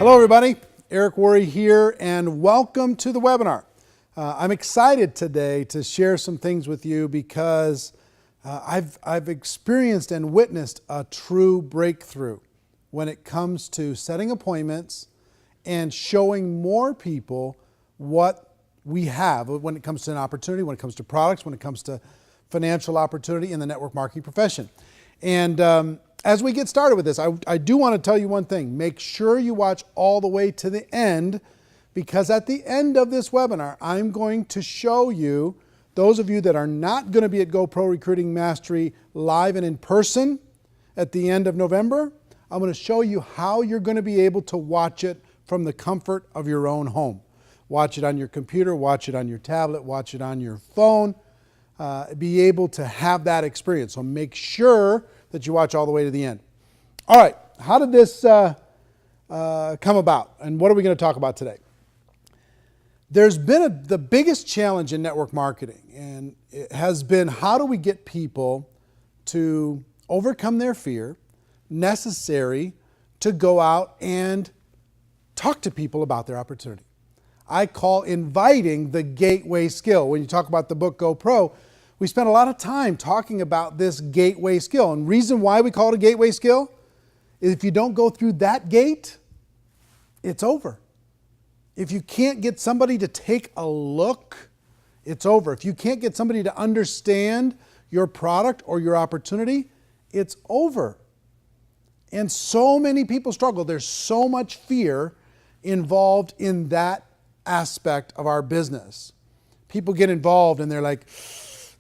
Hello everybody, Eric Worre here, and welcome to the webinar. I'm excited today to share some things with you because I've experienced and witnessed a true breakthrough when it comes to setting appointments and showing more people what we have when it comes to an opportunity, when it comes to products, when it comes to financial opportunity in the network marketing profession. And as we get started with this, I do want to tell you one thing. Make sure you watch all the way to the end, because at the end of this webinar, I'm going to show you, those of you that are not going to be at GoPro Recruiting Mastery live and in person at the end of November, I'm going to show you how you're going to be able to watch it from the comfort of your own home. Watch it on your computer, watch it on your tablet, watch it on your phone, be able to have that experience. So make sure that you watch all the way to the end. All right, how did this come about, and what are we going to talk about today? There's been the biggest challenge in network marketing, and it has been, how do we get people to overcome their fear necessary to go out and talk to people about their opportunity. I call inviting the gateway skill. When you talk about the book GoPro, we spent a lot of time talking about this gateway skill. And the reason why we call it a gateway skill is if you don't go through that gate, it's over. If you can't get somebody to take a look, it's over. If you can't get somebody to understand your product or your opportunity, it's over. And so many people struggle. There's so much fear involved in that aspect of our business. People get involved and they're like,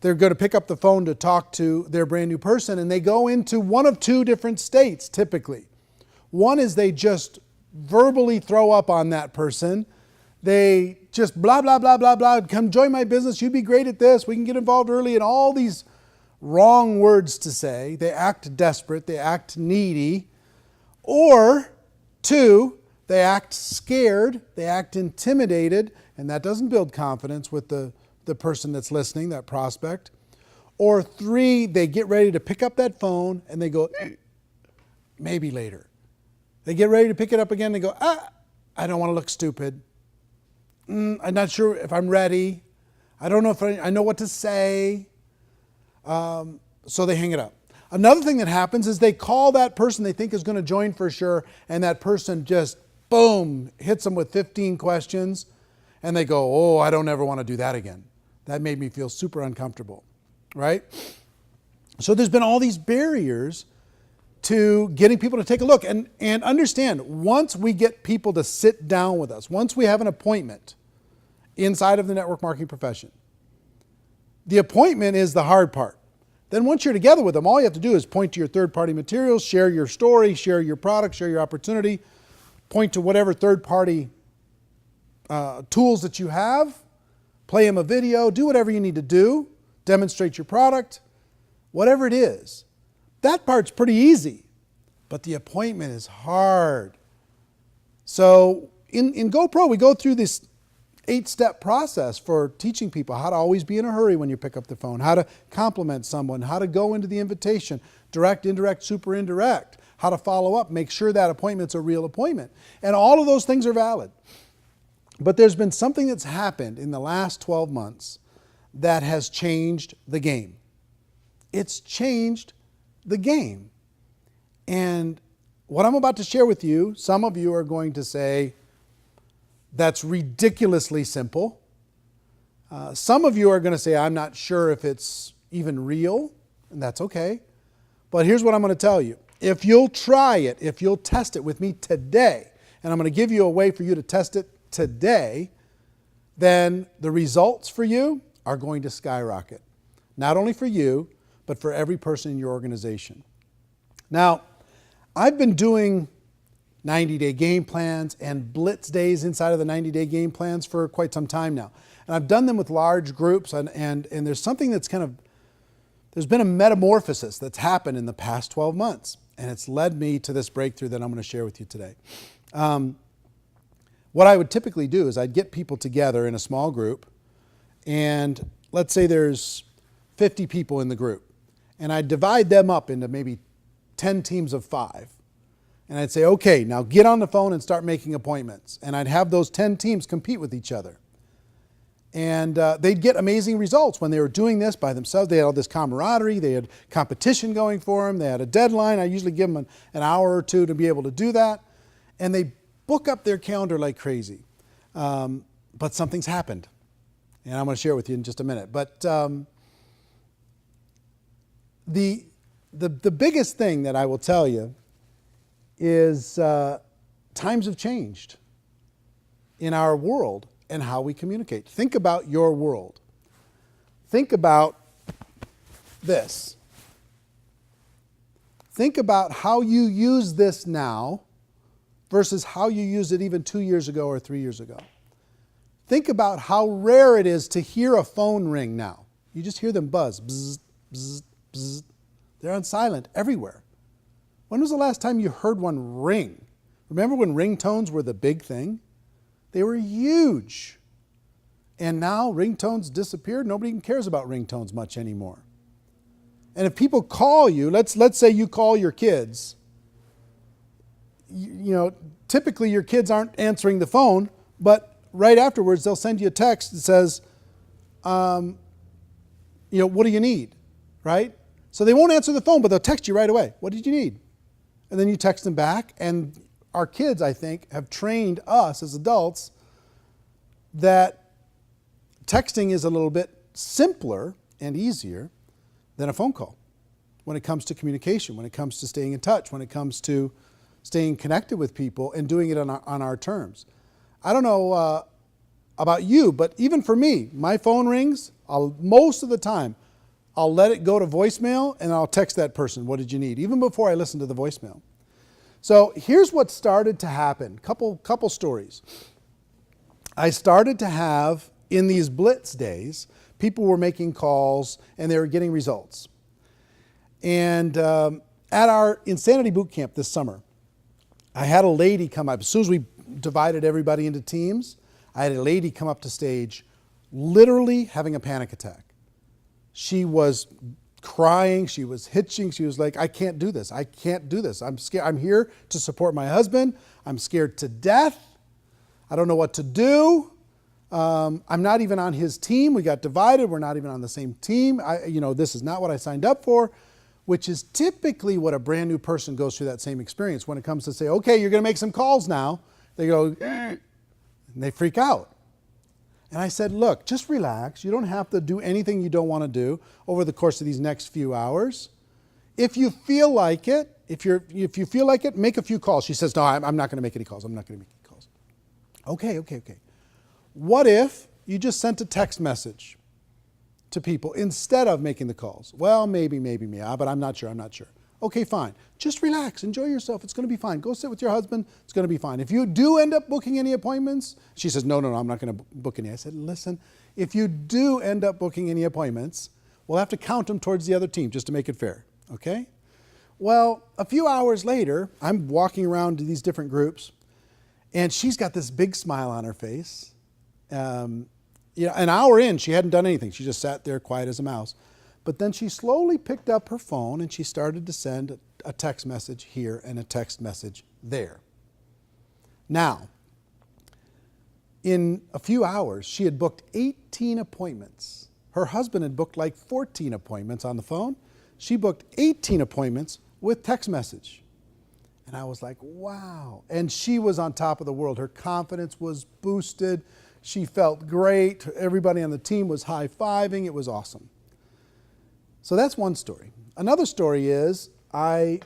they're going to pick up the phone to talk to their brand new person, and they go into one of two different states typically. One is they just verbally throw up on that person. They just blah, blah, blah, blah, blah. Come join my business. You'd be great at this. We can get involved early, and all these wrong words to say. They act desperate. They act needy. Or two, they act scared. They act intimidated, and that doesn't build confidence with the person that's listening, that prospect. Or three, they get ready to pick up that phone and they go, maybe later. They get ready to pick it up again and they go, I don't want to look stupid. I'm not sure if I'm ready. I don't know if I know what to say. So they hang it up. Another thing that happens is they call that person they think is going to join for sure, and that person just, boom, hits them with 15 questions, and they go, oh, I don't ever want to do that again. That made me feel super uncomfortable, right? So there's been all these barriers to getting people to take a look. And understand, once we get people to sit down with us, once we have an appointment inside of the network marketing profession, the appointment is the hard part. Then once you're together with them, all you have to do is point to your third-party materials, share your story, share your product, share your opportunity, point to whatever third-party tools that you have, play them a video, do whatever you need to do, demonstrate your product, whatever it is. That part's pretty easy, but the appointment is hard. So in GoPro, we go through this 8-step process for teaching people how to always be in a hurry when you pick up the phone, how to compliment someone, how to go into the invitation, direct, indirect, super indirect, how to follow up, make sure that appointment's a real appointment. And all of those things are valid. But there's been something that's happened in the last 12 months that has changed the game. It's changed the game. And what I'm about to share with you, some of you are going to say, that's ridiculously simple. Some of you are going to say, I'm not sure if it's even real, and that's okay. But here's what I'm going to tell you. If you'll try it, if you'll test it with me today, and I'm going to give you a way for you to test it today, then the results for you are going to skyrocket. Not only for you, but for every person in your organization. Now, I've been doing 90-day game plans and blitz days inside of the 90-day game plans for quite some time now. And I've done them with large groups, and there's something that's there's been a metamorphosis that's happened in the past 12 months. And it's led me to this breakthrough that I'm going to share with you today. What I would typically do is I'd get people together in a small group, and let's say there's 50 people in the group, and I'd divide them up into maybe 10 teams of 5. And I'd say, okay, now get on the phone and start making appointments. And I'd have those 10 teams compete with each other. And they'd get amazing results when they were doing this by themselves. They had all this camaraderie. They had competition going for them. They had a deadline. I usually give them an hour or two to be able to do that. And they book up their calendar like crazy. But something's happened. And I'm going to share it with you in just a minute. But the biggest thing that I will tell you is times have changed in our world and how we communicate. Think about your world. Think about this. Think about how you use this now versus how you used it even 2 years ago or 3 years ago. Think about how rare it is to hear a phone ring now. You just hear them buzz. Bzz, bzz, bzz. They're on silent everywhere. When was the last time you heard one ring? Remember when ringtones were the big thing? They were huge. And now ringtones disappeared. Nobody even cares about ringtones much anymore. And if people call you, let's say you call your kids, typically your kids aren't answering the phone, but right afterwards they'll send you a text that says, what do you need, right? So they won't answer the phone, but they'll text you right away. What did you need? And then you text them back. And our kids, I think, have trained us as adults that texting is a little bit simpler and easier than a phone call when it comes to communication, when it comes to staying in touch, when it comes to staying connected with people and doing it on our terms. I don't know about you, but even for me, my phone rings, most of the time, I'll let it go to voicemail and I'll text that person, what did you need? Even before I listen to the voicemail. So here's what started to happen. Couple stories. I started to have, in these blitz days, people were making calls and they were getting results. And at our Insanity Boot Camp this summer, I had a lady come up. As soon as we divided everybody into teams, I had a lady come up to stage literally having a panic attack. She was crying, she was hitching, she was like, I can't do this, I can't do this. I'm scared. I'm here to support my husband. I'm scared to death. I don't know what to do. I'm not even on his team. We got divided. We're not even on the same team. This is not what I signed up for, which is typically what a brand new person goes through that same experience when it comes to say, okay, you're going to make some calls now. They go, and they freak out. And I said, look, just relax. You don't have to do anything you don't want to do over the course of these next few hours. If you feel like it, if you feel like it, make a few calls. She says, no, I'm not going to make any calls. I'm not going to make any calls. Okay. What if you just sent a text message to people instead of making the calls? Well, maybe, but I'm not sure. Okay, fine. Just relax. Enjoy yourself. It's going to be fine. Go sit with your husband. It's going to be fine. If you do end up booking any appointments, she says, no, I'm not going to book any. I said, listen, if you do end up booking any appointments, we'll have to count them towards the other team just to make it fair, okay? Well, a few hours later, I'm walking around to these different groups, and she's got this big smile on her face. An hour in, she hadn't done anything. She just sat there quiet as a mouse. But then she slowly picked up her phone and she started to send a text message here and a text message there. Now, in a few hours, she had booked 18 appointments. Her husband had booked like 14 appointments on the phone. She booked 18 appointments with text message. And I was like, wow. And she was on top of the world. Her confidence was boosted. She felt great. Everybody on the team was high-fiving. It was awesome. So that's one story. Another story is I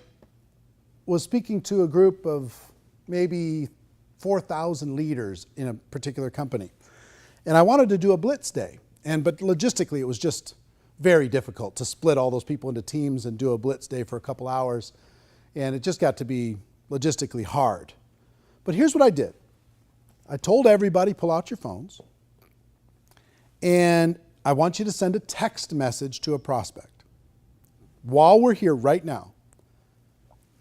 was speaking to a group of maybe 4,000 leaders in a particular company. And I wanted to do a blitz day. But logistically, it was just very difficult to split all those people into teams and do a blitz day for a couple hours. And it just got to be logistically hard. But here's what I did. I told everybody, pull out your phones. And I want you to send a text message to a prospect while we're here right now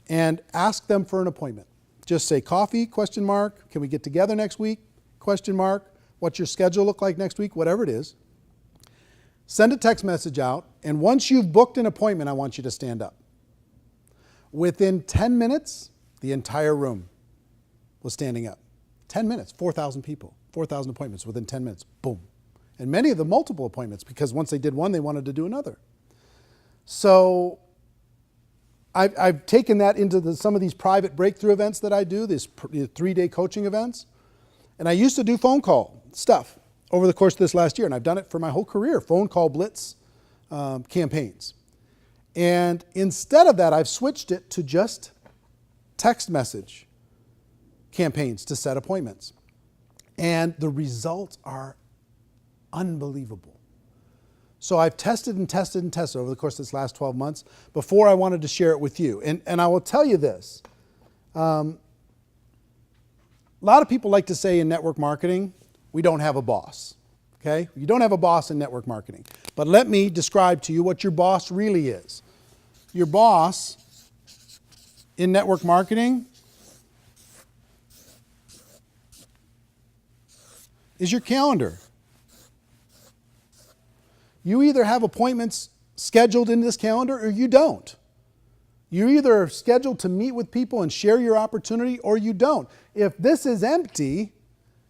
and ask them for an appointment. Just say coffee, ? Can we get together next week? ? What's your schedule look like next week? Whatever it is. Send a text message out, and once you've booked an appointment, I want you to stand up. Within 10 minutes, The entire room was standing up. 10 minutes, 4,000 people, 4,000 appointments within 10 minutes, boom. And many of them multiple appointments because once they did one, they wanted to do another. So I've taken that into some of these private breakthrough events that I do, these 3-day coaching events. And I used to do phone call stuff over the course of this last year, and I've done it for my whole career, phone call blitz campaigns. And instead of that, I've switched it to just text message campaigns to set appointments. And the results are unbelievable. So I've tested and tested and tested over the course of this last 12 months before I wanted to share it with you. And I will tell you this. A lot of people like to say in network marketing, we don't have a boss. Okay? You don't have a boss in network marketing. But let me describe to you what your boss really is. Your boss in network marketing is your calendar. You either have appointments scheduled in this calendar or you don't. You're either scheduled to meet with people and share your opportunity or you don't. If this is empty,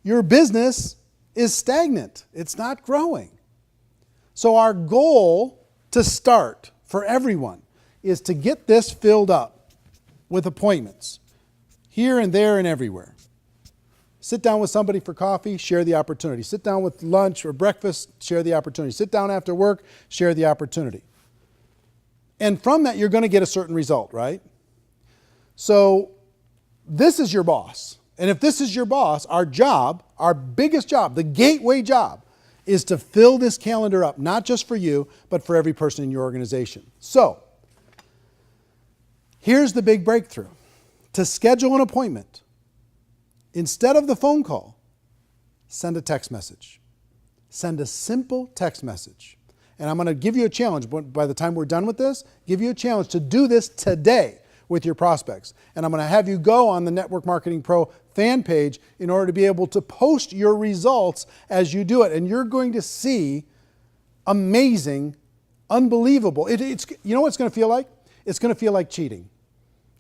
your business is stagnant. It's not growing. So our goal to start for everyone is to get this filled up with appointments here and there and everywhere. Sit down with somebody for coffee, share the opportunity. Sit down with lunch or breakfast, share the opportunity. Sit down after work, share the opportunity. And from that, you're going to get a certain result, right? So this is your boss. And if this is your boss, our job, our biggest job, the gateway job, is to fill this calendar up, not just for you, but for every person in your organization. So here's the big breakthrough. To schedule an appointment, instead of the phone call, send a text message. Send a simple text message. And I'm going to give you a challenge. By the time we're done with this, give you a challenge to do this today with your prospects. And I'm going to have you go on the Network Marketing Pro fan page in order to be able to post your results as you do it. And you're going to see amazing, unbelievable. It's you know what it's going to feel like? It's going to feel like cheating.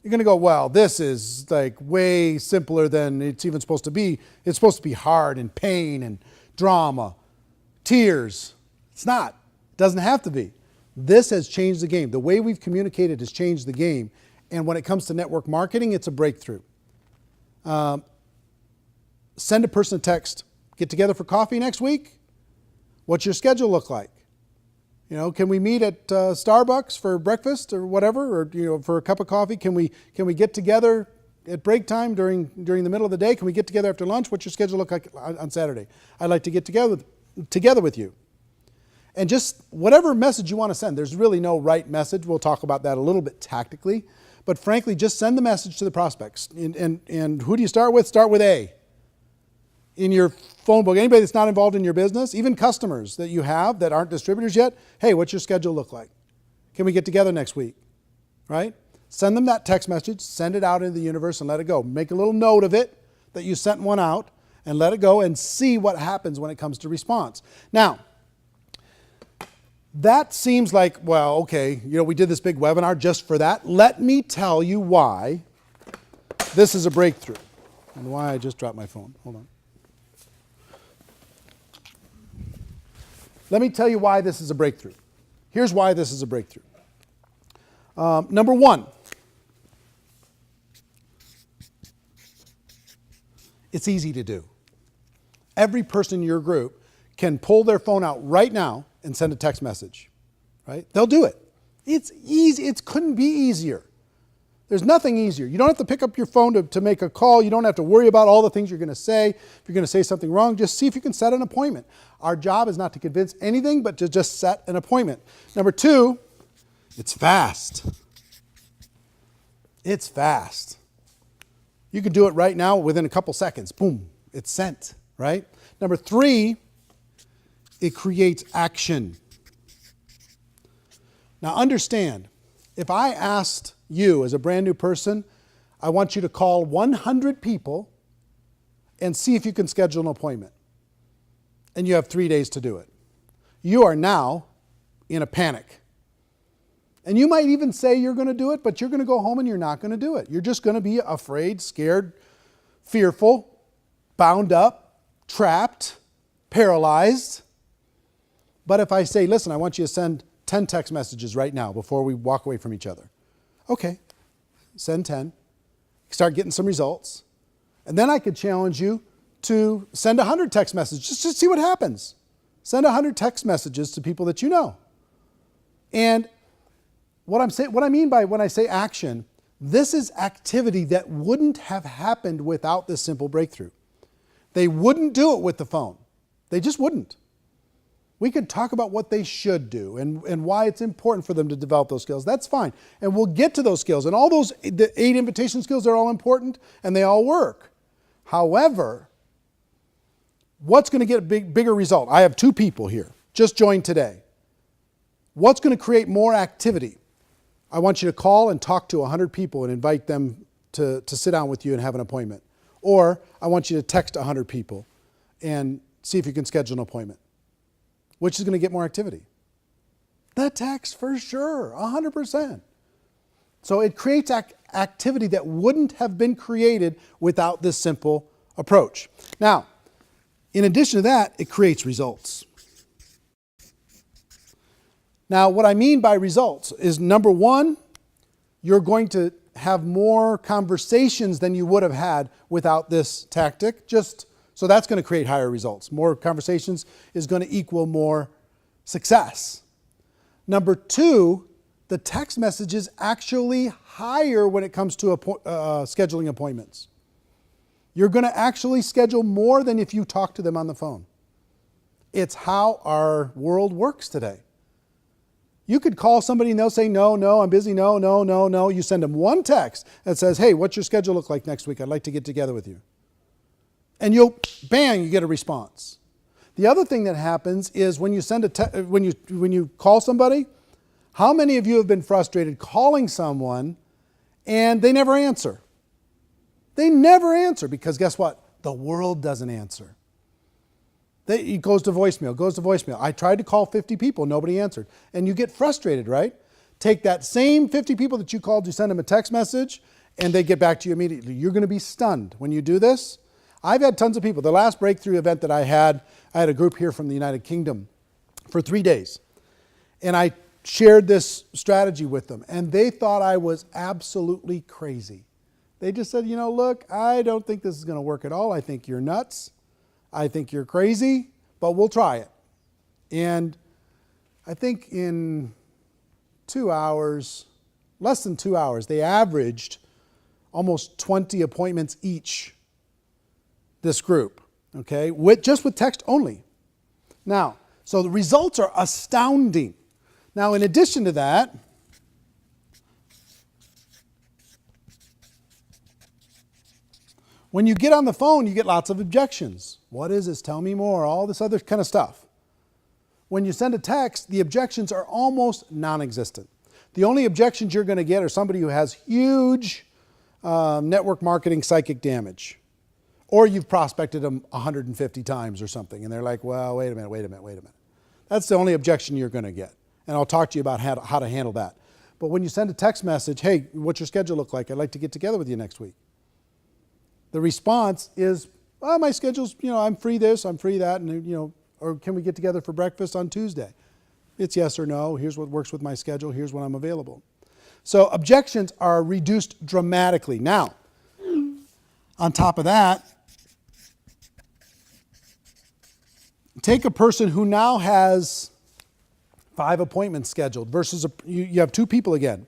You're going to go, well, this is like way simpler than it's even supposed to be. It's supposed to be hard and pain and drama, tears. It's not. It doesn't have to be. This has changed the game. The way we've communicated has changed the game. And when it comes to network marketing, it's a breakthrough. Send a person a text. Get together for coffee next week? What's your schedule look like? You know, can we meet at Starbucks for breakfast or whatever, or for a cup of coffee? Can we get together at break time during the middle of the day? Can we get together after lunch? What's your schedule look like on Saturday? I'd like to get together with you. And just whatever message you want to send. There's really no right message. We'll talk about that a little bit tactically. But frankly, just send the message to the prospects. And who do you start with? Start with A. In your phone book, anybody that's not involved in your business, even customers that you have that aren't distributors yet, hey, what's your schedule look like? Can we get together next week? Right? Send them that text message, send it out into the universe and let it go. Make a little note of it that you sent one out and let it go and see what happens when it comes to response. Now, that seems like, well, okay, we did this big webinar just for that. Let me tell you why this is a breakthrough and why I just dropped my phone. Hold on. Let me tell you why this is a breakthrough. Here's why this is a breakthrough. Number one, it's easy to do. Every person in your group can pull their phone out right now and send a text message, right? They'll do it. It's easy. It couldn't be easier. There's nothing easier. You don't have to pick up your phone to make a call. You don't have to worry about all the things you're going to say. If you're going to say something wrong, just see if you can set an appointment. Our job is not to convince anything, but to just set an appointment. Number two, it's fast. It's fast. You can do it right now within a couple seconds. Boom, it's sent, right? Number three, it creates action. Now understand, if I asked you as a brand new person, I want you to call 100 people and see if you can schedule an appointment. And you have 3 days to do it. You are now in a panic. And you might even say you're going to do it, but you're going to go home and you're not going to do it. You're just going to be afraid, scared, fearful, bound up, trapped, paralyzed. But if I say, listen, I want you to send 10 text messages right now before we walk away from each other. Okay, send 10. Start getting some results. And then I could challenge you to send 100 text messages just to see what happens. Send 100 text messages to people that you know. And what I mean by when I say action, this is activity that wouldn't have happened without this simple breakthrough. They wouldn't do it with the phone. They just wouldn't. We could talk about what they should do and why it's important for them to develop those skills. That's fine. And we'll get to those skills. And all those, the 8 invitation skills, are all important and they all work. However, what's going to get a bigger result? I have 2 people here, just joined today. What's going to create more activity? I want you to call and talk to 100 people and invite them to sit down with you and have an appointment. Or I want you to text 100 people and see if you can schedule an appointment. Which is going to get more activity? The text, for sure, 100%. So it creates activity that wouldn't have been created without this simple approach. Now, in addition to that, it creates results. Now, what I mean by results is, number one, you're going to have more conversations than you would have had without this tactic. So that's going to create higher results. More conversations is going to equal more success. Number 2, the text message is actually higher when it comes to scheduling appointments. You're going to actually schedule more than if you talk to them on the phone. It's how our world works today. You could call somebody and they'll say, no, I'm busy, no. You send them one text that says, hey, what's your schedule look like next week? I'd like to get together with you. And you get a response. The other thing that happens is when you when you call somebody, how many of you have been frustrated calling someone and they never answer? They never answer because guess what? The world doesn't answer. It goes to voicemail. I tried to call 50 people, nobody answered. And you get frustrated, right? Take that same 50 people that you called, you send them a text message, and they get back to you immediately. You're going to be stunned when you do this. I've had tons of people. The last breakthrough event that I had a group here from the United Kingdom for 3 days. And I shared this strategy with them. And they thought I was absolutely crazy. They just said, look, I don't think this is going to work at all. I think you're nuts. I think you're crazy, but we'll try it. And I think in 2 hours, less than 2 hours, they averaged almost 20 appointments each. This group, okay, just with text only. Now, so the results are astounding. Now, in addition to that, when you get on the phone, you get lots of objections. What is this? Tell me more. All this other kind of stuff. When you send a text, the objections are almost non-existent. The only objections you're going to get are somebody who has huge network marketing psychic damage. Or you've prospected them 150 times or something, and they're like, well, wait a minute. That's the only objection you're going to get. And I'll talk to you about how to handle that. But when you send a text message, hey, what's your schedule look like? I'd like to get together with you next week. The response is, well, my schedule's, I'm free this, I'm free that, and, or can we get together for breakfast on Tuesday? It's yes or no. Here's what works with my schedule. Here's when I'm available. So objections are reduced dramatically. Now, on top of that, take a person who now has 5 appointments scheduled versus you have 2 people again.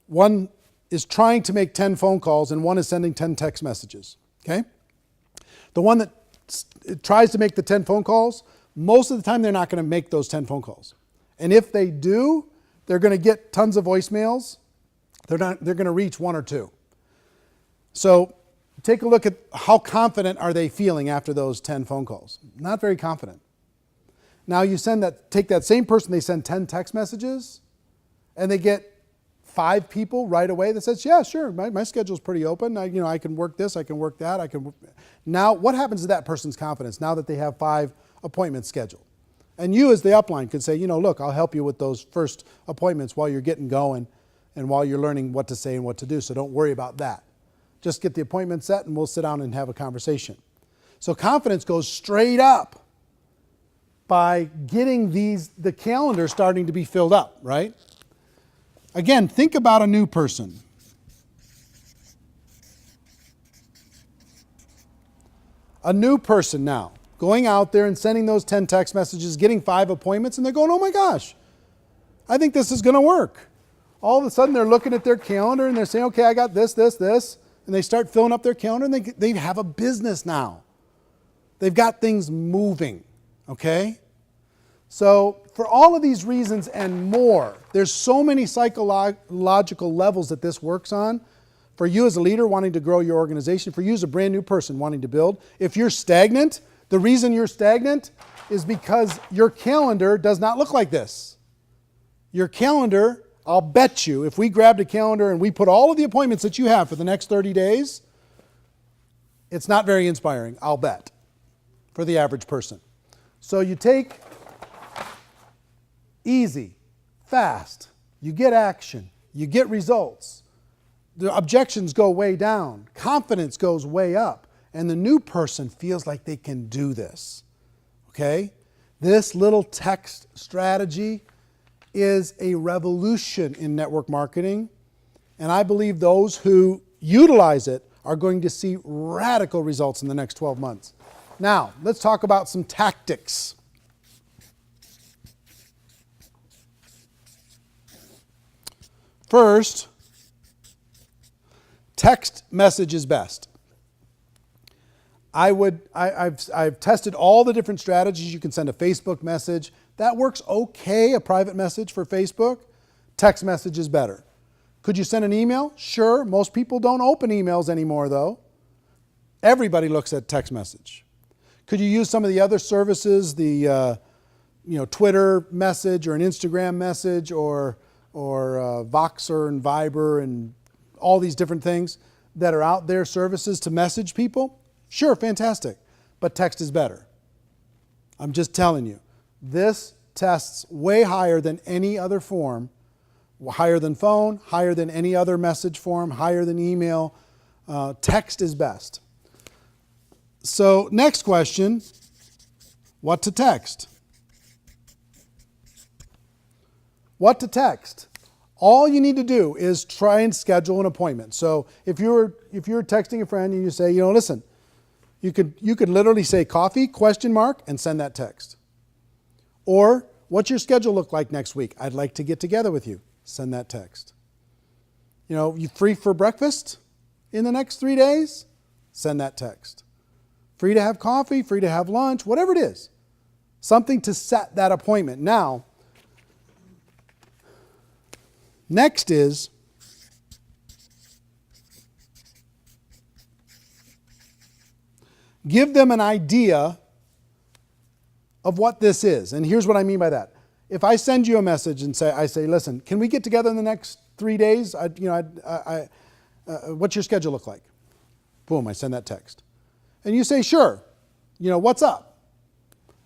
One is trying to make 10 phone calls and one is sending 10 text messages. Okay? The one that tries to make the 10 phone calls, most of the time they're not going to make those 10 phone calls. And if they do, they're going to get tons of voicemails. They're going to reach 1 or 2. So take a look at how confident are they feeling after those 10 phone calls. Not very confident. Now you take that same person, they send 10 text messages, and they get 5 people right away that says, yeah, sure, my schedule's pretty open. I can work this, I can work that. Now, what happens to that person's confidence now that they have 5 appointments scheduled? And you as the upline could say, look, I'll help you with those first appointments while you're getting going and while you're learning what to say and what to do. So don't worry about that. Just get the appointment set and we'll sit down and have a conversation. So confidence goes straight up by getting the calendar starting to be filled up, right? Again, think about a new person. A new person now, going out there and sending those 10 text messages, getting 5 appointments, and they're going, oh my gosh, I think this is going to work. All of a sudden, they're looking at their calendar and they're saying, okay, I got this, this, this. And they start filling up their calendar and they have a business now. They've got things moving, okay? So for all of these reasons and more, there's so many psychological levels that this works on. For you as a leader wanting to grow your organization, for you as a brand new person wanting to build. If you're stagnant, the reason you're stagnant is because your calendar does not look like this. Your calendar, I'll bet you, if we grabbed a calendar and we put all of the appointments that you have for the next 30 days, it's not very inspiring, I'll bet, for the average person. So you take easy, fast, you get action, you get results. The objections go way down, confidence goes way up, and the new person feels like they can do this. Okay? This little text strategy is a revolution in network marketing, and I believe those who utilize it are going to see radical results in the next 12 months. Now, let's talk about some tactics. First, text message is best. I've tested all the different strategies. You can send a Facebook message. That works okay, a private message for Facebook. Text message is better. Could you send an email? Sure. Most people don't open emails anymore, though. Everybody looks at text message. Could you use some of the other services, the Twitter message or an Instagram message or Voxer and Viber and all these different things that are out there, services to message people? Sure, fantastic. But text is better. I'm just telling you. This tests way higher than any other form, higher than phone, higher than any other message form, higher than email. Text is best. So next question, what to text? What to text? All you need to do is try and schedule an appointment. So if you're texting a friend and you say, listen, you could literally say coffee, ? And send that text. Or what's your schedule look like next week? I'd like to get together with you. Send that text. You free for breakfast in the next 3 days? Send that text. Free to have coffee, free to have lunch, whatever it is. Something to set that appointment. Now, next is give them an idea of what this is. And here's what I mean by that. If I send you a message and I say, listen, can we get together in the next 3 days? What's your schedule look like? Boom, I send that text. And you say, sure, what's up?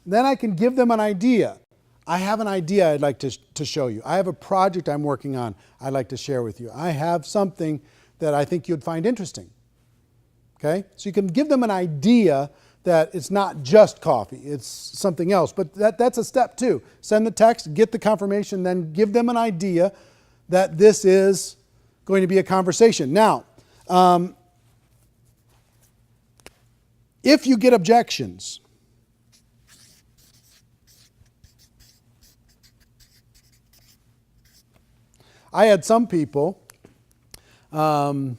Then I can give them an idea. I have an idea I'd like to show you. I have a project I'm working on I'd like to share with you. I have something that I think you'd find interesting. Okay? So you can give them an idea that it's not just coffee, it's something else. But that's a step too. Send the text, get the confirmation, then give them an idea that this is going to be a conversation. Now, if you get objections, I had some people, when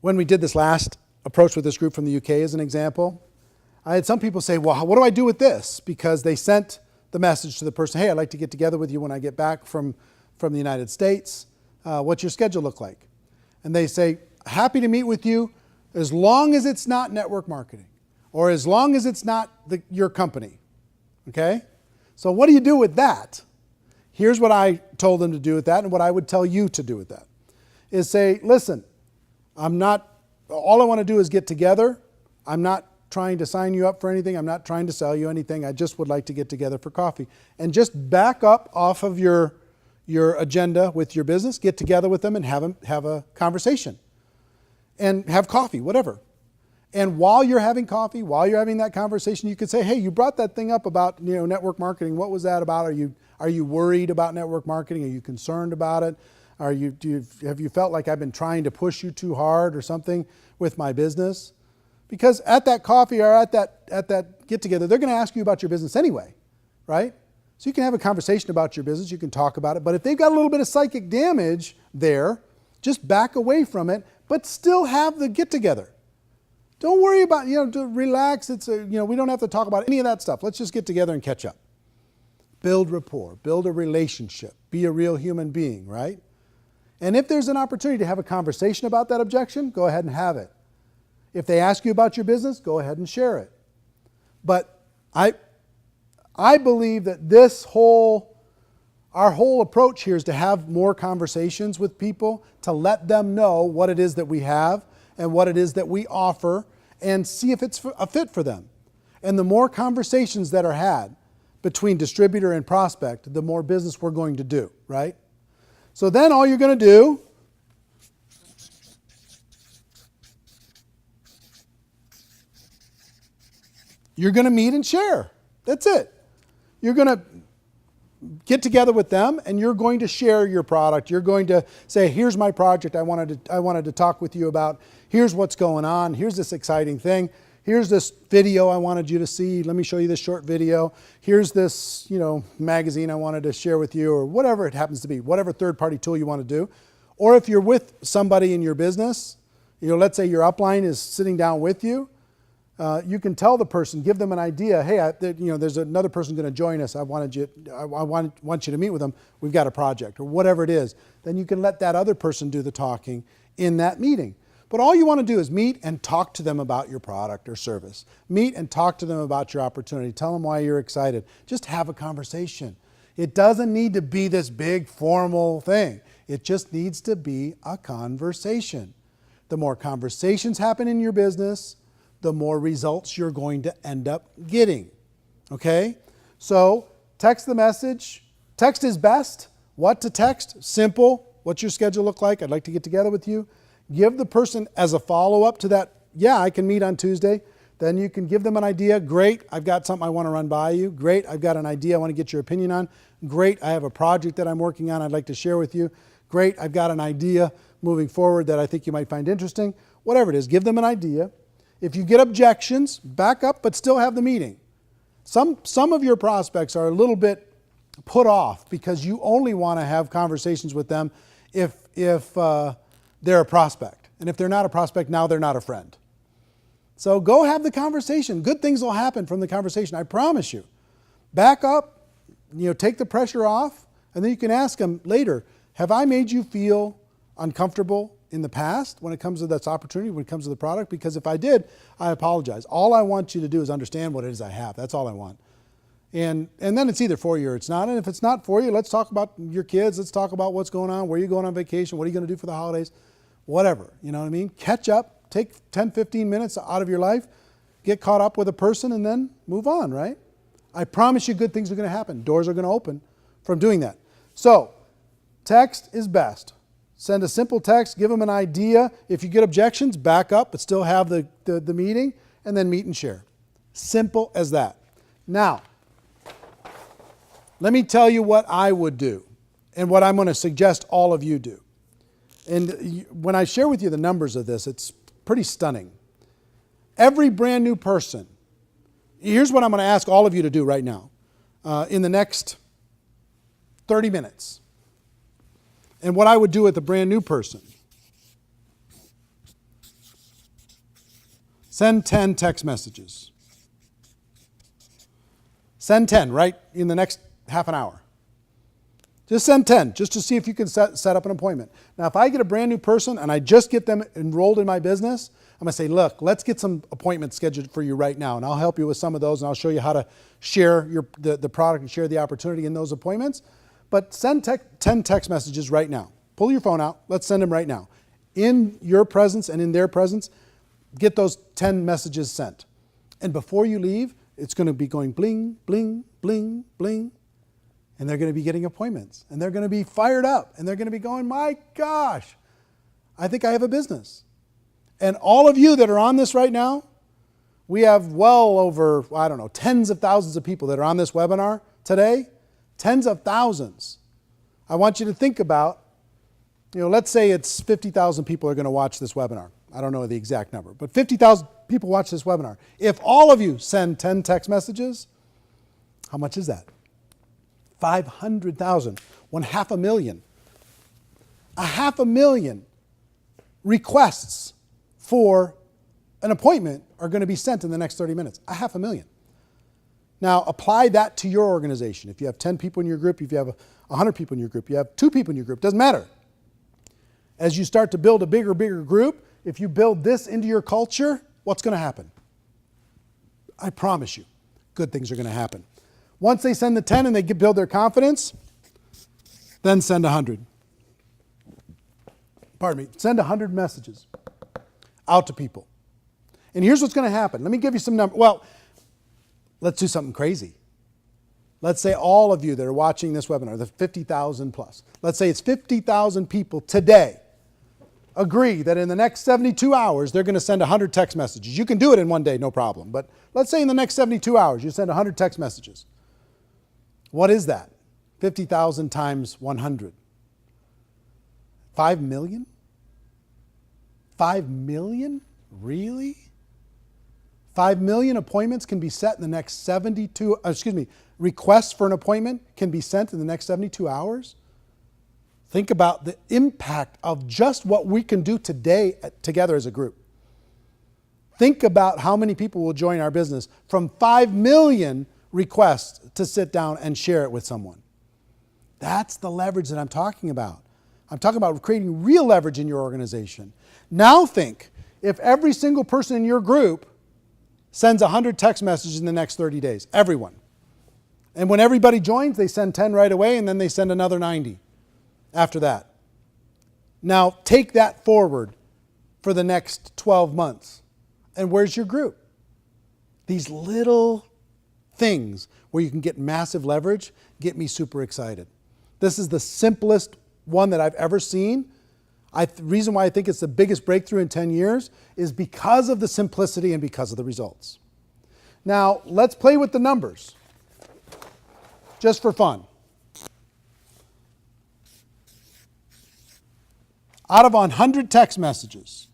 we did this last approach with this group from the UK as an example, I had some people say, well, what do I do with this? Because they sent the message to the person, hey, I'd like to get together with you when I get back from the United States. What's your schedule look like? And they say, happy to meet with you as long as it's not network marketing or as long as it's not your company. Okay? So what do you do with that? Here's what I told them to do with that and what I would tell you to do with that. Is say, listen, all I want to do is get together. I'm not trying to sign you up for anything. I'm not trying to sell you anything. I just would like to get together for coffee. And just back up off of your agenda with your business, get together with them and have a conversation. And have coffee, whatever. And while you're having coffee, while you're having that conversation, you could say, hey, you brought that thing up about network marketing. What was that about? Are you worried about network marketing? Are you concerned about it? Have you felt like I've been trying to push you too hard or something with my business? Because at that coffee or at that get together, they're going to ask you about your business anyway, right? So you can have a conversation about your business. You can talk about it. But if they've got a little bit of psychic damage there, just back away from it, but still have the get together. Don't worry about, to relax. We don't have to talk about any of that stuff. Let's just get together and catch up. Build rapport, build a relationship, be a real human being, right? And if there's an opportunity to have a conversation about that objection, go ahead and have it. If they ask you about your business, go ahead and share it. But I believe that our whole approach here is to have more conversations with people, to let them know what it is that we have and what it is that we offer, and see if it's a fit for them. And the more conversations that are had between distributor and prospect, the more business we're going to do, right? So then all you're going to do you're going to meet and share. That's it. You're going to get together with them and you're going to share your product. You're going to say, here's my project I wanted to talk with you about. Here's what's going on. Here's this exciting thing. Here's this video I wanted you to see. Let me show you this short video. Here's this, magazine I wanted to share with you, or whatever it happens to be, whatever third-party tool you want to do. Or if you're with somebody in your business, let's say your upline is sitting down with you, you can tell the person, give them an idea. Hey, there's another person going to join us. I want you to meet with them. We've got a project, or whatever it is. Then you can let that other person do the talking in that meeting. But all you want to do is meet and talk to them about your product or service. Meet and talk to them about your opportunity. Tell them why you're excited. Just have a conversation. It doesn't need to be this big formal thing. It just needs to be a conversation. The more conversations happen in your business, the more results you're going to end up getting. Okay? So text the message. Text is best. What to text? Simple. What's your schedule look like? I'd like to get together with you. Give the person as a follow-up to that, yeah, I can meet on Tuesday. Then you can give them an idea. Great, I've got something I want to run by you. Great, I've got an idea I want to get your opinion on. Great, I have a project that I'm working on I'd like to share with you. Great, I've got an idea moving forward that I think you might find interesting. Whatever it is, give them an idea. If you get objections, back up, but still have the meeting. Some of your prospects are a little bit put off because you only want to have conversations with them if they're a prospect. And if they're not a prospect, now they're not a friend. So go have the conversation. Good things will happen from the conversation, I promise you. Back up, take the pressure off, and then you can ask them later, have I made you feel uncomfortable in the past when it comes to this opportunity, when it comes to the product? Because if I did, I apologize. All I want you to do is understand what it is I have. That's all I want. And then it's either for you or it's not. And if it's not for you, let's talk about your kids. Let's talk about what's going on, where you're going on vacation, what are you going to do for the holidays, whatever. You know what I mean? Catch up, take 10, 15 minutes out of your life, get caught up with a person, and then move on, right? I promise you good things are going to happen. Doors are going to open from doing that. So text is best. Send a simple text, give them an idea. If you get objections, back up, but still have the meeting, and then meet and share. Simple as that. Now, let me tell you what I would do and what I'm going to suggest all of you do. And when I share with you the numbers of this, it's pretty stunning. Every brand new person, here's what I'm going to ask all of you to do right now in the next 30 minutes. And what I would do with a brand new person. Send 10 text messages. Send 10 right in the next half an hour. Just send 10 just to see if you can set up an appointment. Now, if I get a brand new person and I just get them enrolled in my business, I'm going to say, look, let's get some appointments scheduled for you right now. And I'll help you with some of those, and I'll show you how to share the product and share the opportunity in those appointments. But send 10 text messages right now. Pull your phone out. Let's send them right now. In your presence and in their presence, get those 10 messages sent. And before you leave, it's going to be going bling, bling, bling, bling. And they're going to be getting appointments. And they're going to be fired up. And they're going to be going, my gosh, I think I have a business. And all of you that are on this right now, we have well over, I don't know, tens of thousands of people that are on this webinar today. Tens of thousands. I want you to think about, let's say it's 50,000 people are going to watch this webinar. I don't know the exact number, but 50,000 people watch this webinar. If all of you send 10 text messages, how much is that? 500,000. 500,000. 500,000 requests for an appointment are going to be sent in the next 30 minutes. 500,000. Now, apply that to your organization. If you have 10 people in your group, if you have 100 people in your group, you have 2 people in your group, doesn't matter. As you start to build a bigger group, if you build this into your culture, what's going to happen? I promise you, good things are going to happen. Once they send the 10 and they build their confidence, then send 100. Pardon me, send 100 messages out to people. And here's what's going to happen. Let me give you some numbers. Well, let's do something crazy. Let's say all of you that are watching this webinar, the 50,000 plus, let's say it's 50,000 people today agree that in the next 72 hours, they're going to send 100 text messages. You can do it in one day, no problem. But let's say in the next 72 hours, you send 100 text messages. What is that? 50,000 times 100. 5 million? 5 million? Really? 5 million appointments can be set in the next 72, requests for an appointment can be sent in the next 72 hours? Think about the impact of just what we can do today together as a group. Think about how many people will join our business from 5 million requests to sit down and share it with someone. That's the leverage that I'm talking about. I'm talking about creating real leverage in your organization. Now think, if every single person in your group sends 100 text messages in the next 30 days, everyone. And when everybody joins, they send 10 right away, and then they send another 90 after that. Now take that forward for the next 12 months. And where's your group? These little things where you can get massive leverage get me super excited. This is the simplest one that I've ever seen. The reason why I think it's the biggest breakthrough in 10 years is because of the simplicity and because of the results. Now, let's play with the numbers, just for fun. Out of 100 text messages,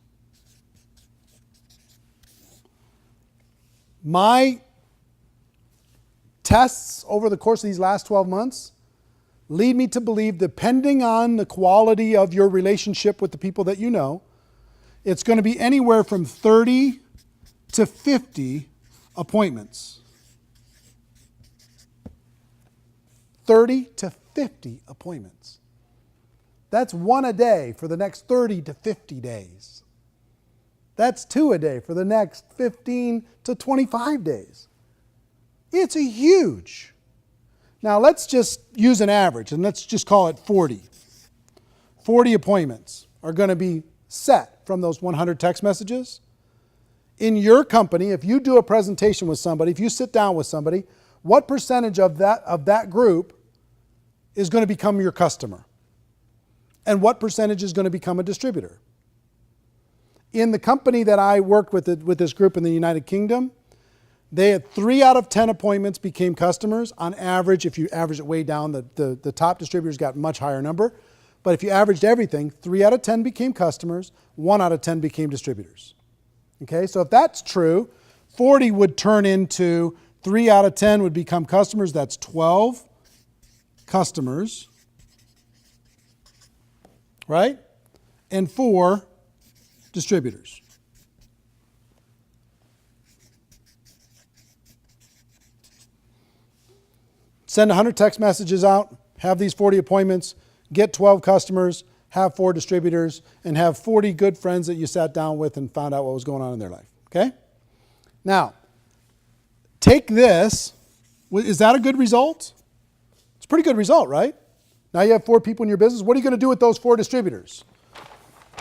my tests over the course of these last 12 months lead me to believe, depending on the quality of your relationship with the people that you know, it's going to be anywhere from 30 to 50 appointments. 30 to 50 appointments. That's 1 a day for the next 30 to 50 days. That's 2 a day for the next 15 to 25 days. It's a huge. Now let's just use an average and let's just call it 40. 40 appointments are going to be set from those 100 text messages. In your company, if you do a presentation with somebody, if you sit down with somebody, what percentage of that group is going to become your customer? And what percentage is going to become a distributor? In the company that I worked with this group in the United Kingdom, they had 3 out of 10 appointments became customers. On average, if you average it way down, the top distributors got a much higher number. But if you averaged everything, 3 out of 10 became customers, 1 out of 10 became distributors. Okay, so if that's true, 40 would turn into 3 out of 10 would become customers. That's 12 customers, right? And 4 distributors. Send 100 text messages out, have these 40 appointments, get 12 customers, have 4 distributors, and have 40 good friends that you sat down with and found out what was going on in their life. Okay? Now, take this. Is that a good result? It's a pretty good result, right? Now you have 4 people in your business. What are you going to do with those 4 distributors?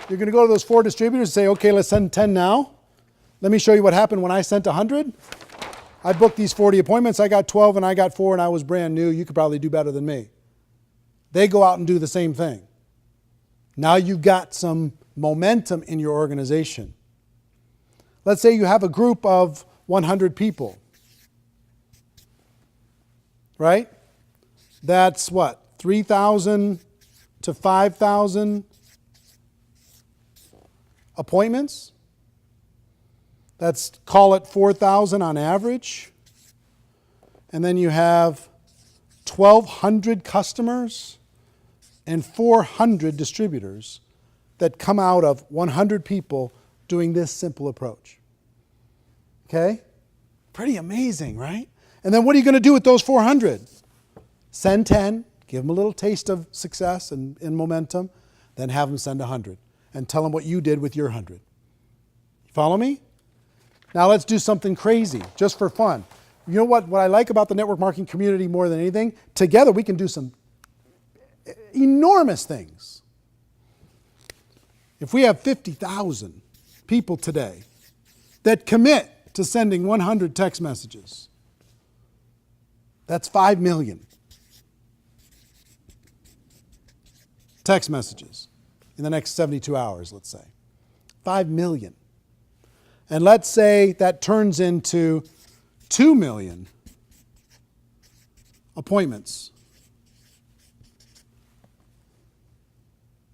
You're going to go to those 4 distributors and say, okay, let's send 10 now. Let me show you what happened when I sent 100. I booked these 40 appointments. I got 12 and I got 4 and I was brand new. You could probably do better than me. They go out and do the same thing. Now you've got some momentum in your organization. Let's say you have a group of 100 people. Right? That's what? 3,000 to 5,000 appointments. Let's call it 4,000 on average. And then you have 1,200 customers and 400 distributors that come out of 100 people doing this simple approach. Okay? Pretty amazing, right? And then what are you going to do with those 400? Send 10, give them a little taste of success and momentum, then have them send 100 and tell them what you did with your 100. You follow me? Now let's do something crazy, just for fun. You know what I like about the network marketing community more than anything? Together we can do some enormous things. If we have 50,000 people today that commit to sending 100 text messages, that's 5 million text messages in the next 72 hours, let's say. 5 million. And let's say that turns into 2 million appointments.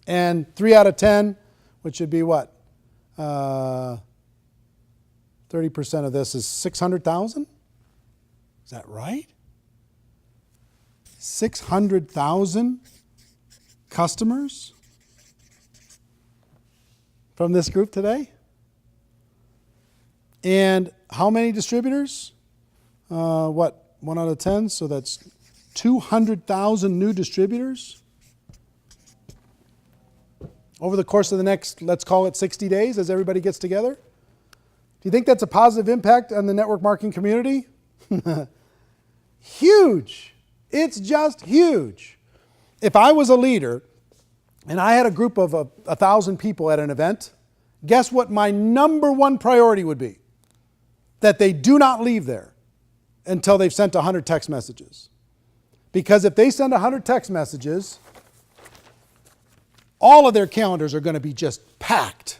And 3 out of 10, which would be what? 30% of this is 600,000? Is that right? 600,000 customers from this group today? And how many distributors? 1 out of 10, so that's 200,000 new distributors over the course of the next, let's call it 60 days as everybody gets together. Do you think that's a positive impact on the network marketing community? Huge. It's just huge. If I was a leader and I had a group of 1,000 people at an event, guess what my number one priority would be? That they do not leave there until they've sent 100 text messages. Because if they send 100 text messages, all of their calendars are going to be just packed.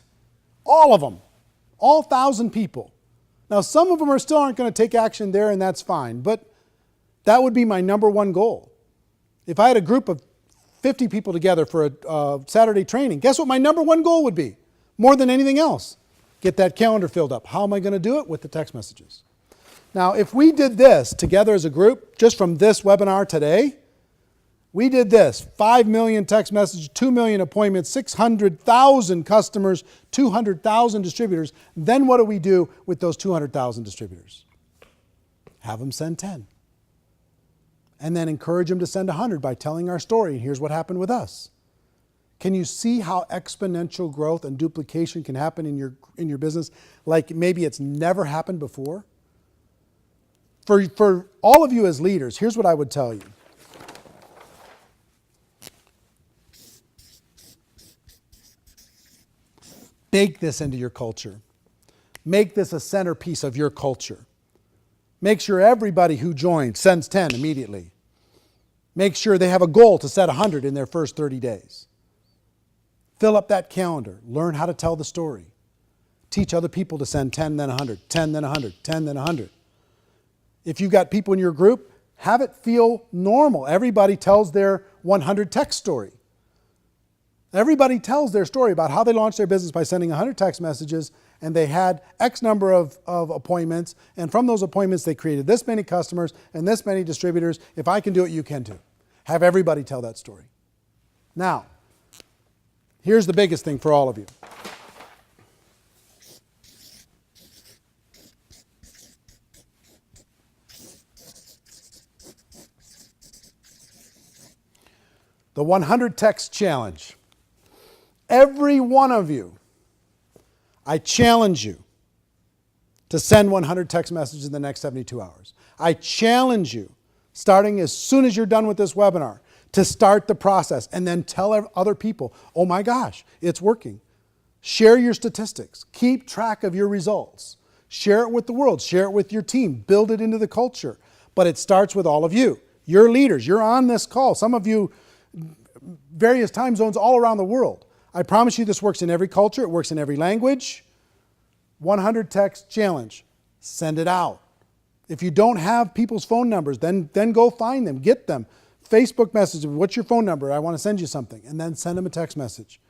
All of them. All 1,000 people. Now, some of them still aren't going to take action there, and that's fine. But that would be my number one goal. If I had a group of 50 people together for a Saturday training, guess what my number one goal would be? More than anything else. Get that calendar filled up. How am I going to do it? With the text messages. Now, if we did this together as a group, just from this webinar today, we did this, 5 million text messages, 2 million appointments, 600,000 customers, 200,000 distributors. Then what do we do with those 200,000 distributors? Have them send 10. And then encourage them to send 100 by telling our story. And here's what happened with us. Can you see how exponential growth and duplication can happen in your business like maybe it's never happened before? For all of you as leaders, here's what I would tell you. Bake this into your culture. Make this a centerpiece of your culture. Make sure everybody who joins sends 10 immediately. Make sure they have a goal to set 100 in their first 30 days. Fill up that calendar. Learn how to tell the story. Teach other people to send 10, then 100, 10, then 100, 10, then 100. If you've got people in your group, have it feel normal. Everybody tells their 100 text story. Everybody tells their story about how they launched their business by sending 100 text messages, and they had X number of appointments, and from those appointments they created this many customers and this many distributors. If I can do it, you can too. Have everybody tell that story. Now, here's the biggest thing for all of you. The 100 text challenge. Every one of you, I challenge you to send 100 text messages in the next 72 hours. I challenge you, starting as soon as you're done with this webinar, to start the process and then tell other people, oh my gosh, it's working. Share your statistics. Keep track of your results. Share it with the world. Share it with your team. Build it into the culture. But it starts with all of you. You're leaders. You're on this call. Some of you, various time zones all around the world. I promise you this works in every culture. It works in every language. 100 text challenge. Send it out. If you don't have people's phone numbers, then go find them. Get them. Facebook message. What's your phone number? I want to send you something. And then send them a text message.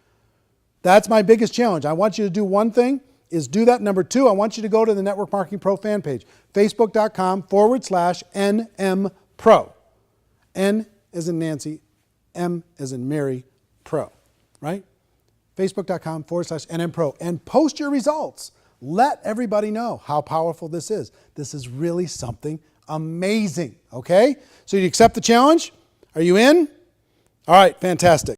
That's my biggest challenge. I want you to do one thing, is do that. Number two, I want you to go to the Network Marketing Pro fan page, facebook.com/NM Pro. N as in Nancy, M as in Mary, Pro, right? Facebook.com/NM Pro. And post your results. Let everybody know how powerful this is. This is really something amazing, okay? So you accept the challenge? Are you in? All right, fantastic.